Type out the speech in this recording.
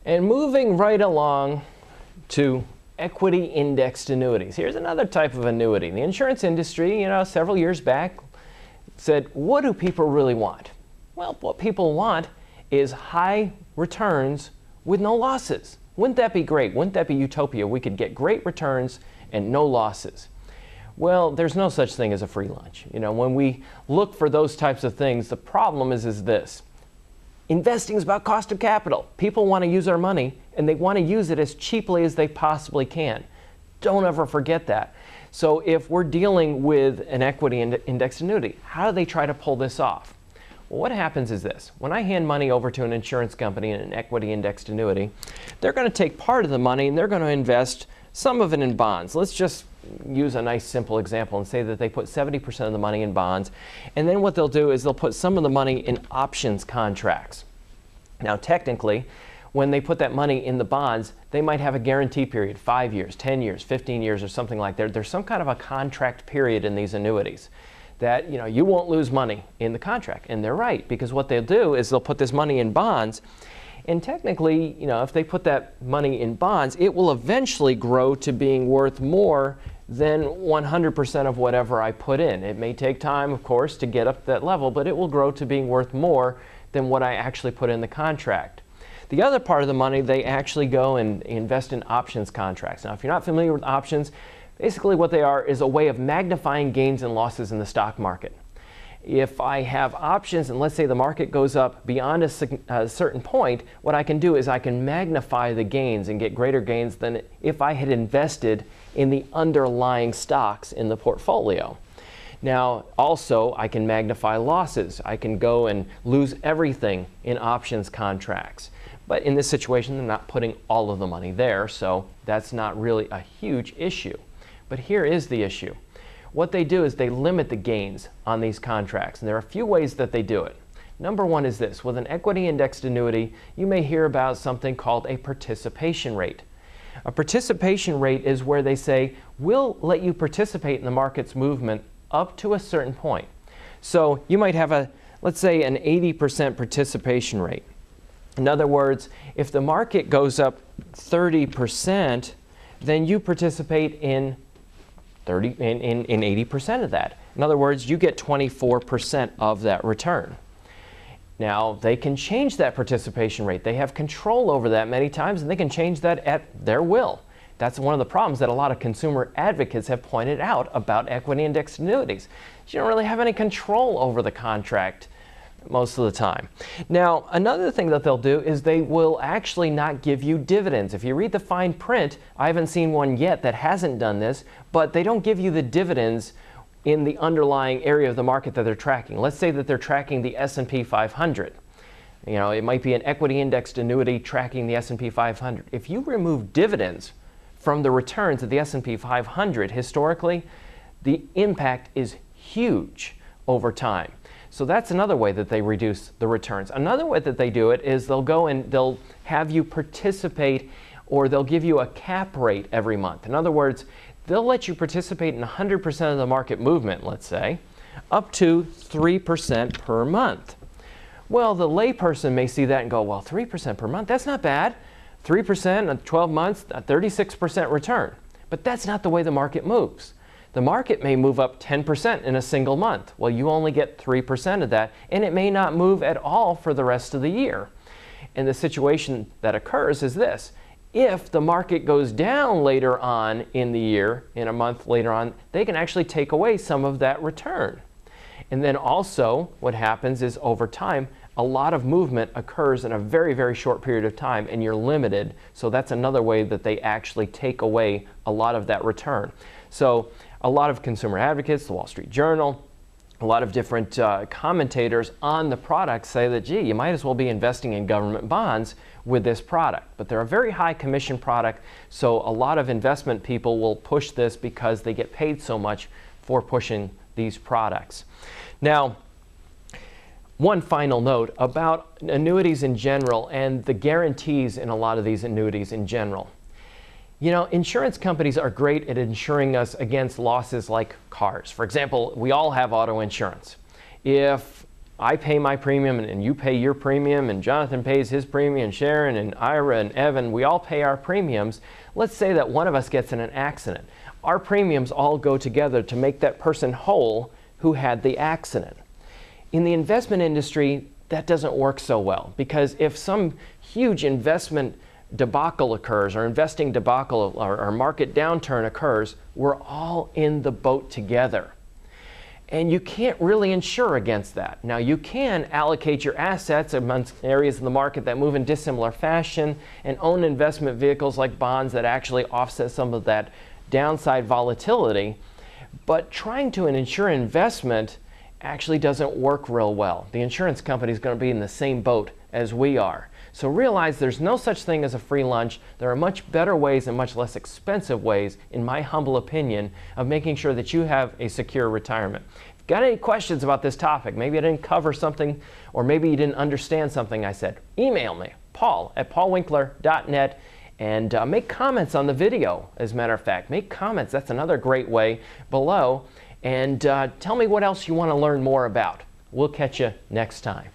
And moving right along to equity indexed annuities. Here's another type of annuity. The insurance industry, several years back said, what do people really want? Well, what people want is high returns with no losses. Wouldn't that be great? Wouldn't that be utopia? We could get great returns and no losses. Well, there's no such thing as a free lunch. When we look for those types of things, the problem is this. Investing is about cost of capital. People want to use our money, and they want to use it as cheaply as they possibly can. Don't ever forget that. So if we're dealing with an equity indexed annuity, how do they try to pull this off? Well, what happens is this. When I hand money over to an insurance company in an equity indexed annuity, they're going to take part of the money and they're going to invest some of it in bonds. Let's just use a nice simple example and say that they put 70% of the money in bonds, and then what they'll do is they'll put some of the money in options contracts. Now technically, when they put that money in the bonds, they might have a guarantee period, 5 years, 10 years, 15 years, or something like that. There's some kind of a contract period in these annuities that you won't lose money in the contract. And they're right, because what they'll do is they'll put this money in bonds, and technically, if they put that money in bonds, it will eventually grow to being worth more than 100% of whatever I put in. It may take time, of course, to get up to that level, but it will grow to being worth more than what I actually put in the contract. The other part of the money, they actually go and invest in options contracts. Now, if you're not familiar with options, basically what they are is a way of magnifying gains and losses in the stock market. If I have options and let's say the market goes up beyond a certain point, what I can do is I can magnify the gains and get greater gains than if I had invested in the underlying stocks in the portfolio. Now, also, I can magnify losses. I can go and lose everything in options contracts. But in this situation, they're not putting all of the money there, so that's not really a huge issue. But here is the issue. What they do is they limit the gains on these contracts, and there are a few ways that they do it. Number one is this. With an equity indexed annuity, you may hear about something called a participation rate. A participation rate is where they say, we'll let you participate in the market's movement up to a certain point. So you might have let's say an 80% participation rate. In other words, if the market goes up 30%, then you participate in 80% of that. In other words, you get 24% of that return. Now, they can change that participation rate. They have control over that many times, and they can change that at their will. That's one of the problems that a lot of consumer advocates have pointed out about equity indexed annuities. You don't really have any control over the contract most of the time. Now, another thing that they'll do is they will actually not give you dividends. If you read the fine print, I haven't seen one yet that hasn't done this, but they don't give you the dividends in the underlying area of the market that they're tracking. Let's say that they're tracking the S&P 500. It might be an equity indexed annuity tracking the S&P 500. If you remove dividends from the returns of the S&P 500 historically, the impact is huge over time. So that's another way that they reduce the returns. Another way that they do it is they'll go and they'll have you participate, or they'll give you a cap rate every month. In other words, they'll let you participate in 100% of the market movement, let's say, up to 3% per month. Well, the layperson may see that and go, well, 3% per month, that's not bad. 3% in 12 months, a 36% return. But that's not the way the market moves. The market may move up 10% in a single month. Well, you only get 3% of that, and it may not move at all for the rest of the year. And the situation that occurs is this. If the market goes down later on in the year, in a month later on, they can actually take away some of that return. And then also what happens is over time, a lot of movement occurs in a very, very short period of time, and you're limited. So that's another way that they actually take away a lot of that return. So a lot of consumer advocates, the Wall Street Journal, a lot of different commentators on the product say that, gee, you might as well be investing in government bonds with this product. But they're a very high commission product, so a lot of investment people will push this because they get paid so much for pushing these products. Now, one final note about annuities in general and the guarantees in a lot of these annuities in general. Insurance companies are great at insuring us against losses like cars. For example, we all have auto insurance. If I pay my premium and you pay your premium, and Jonathan pays his premium, and Sharon and Ira and Evan, we all pay our premiums. Let's say that one of us gets in an accident. Our premiums all go together to make that person whole who had the accident. In the investment industry, that doesn't work so well, because if some huge investment debacle occurs, or investing debacle or market downturn occurs, we're all in the boat together. And you can't really insure against that. Now, you can allocate your assets amongst areas of the market that move in dissimilar fashion and own investment vehicles like bonds that actually offset some of that downside volatility. But trying to insure investment actually doesn't work real well. The insurance company is going to be in the same boat as we are. So realize there's no such thing as a free lunch. There are much better ways and much less expensive ways, in my humble opinion, of making sure that you have a secure retirement. If you've got any questions about this topic, maybe I didn't cover something, or maybe you didn't understand something I said, email me, paul@paulwinkler.net, and make comments on the video. As a matter of fact, make comments. That's another great way below. And tell me what else you want to learn more about. We'll catch you next time.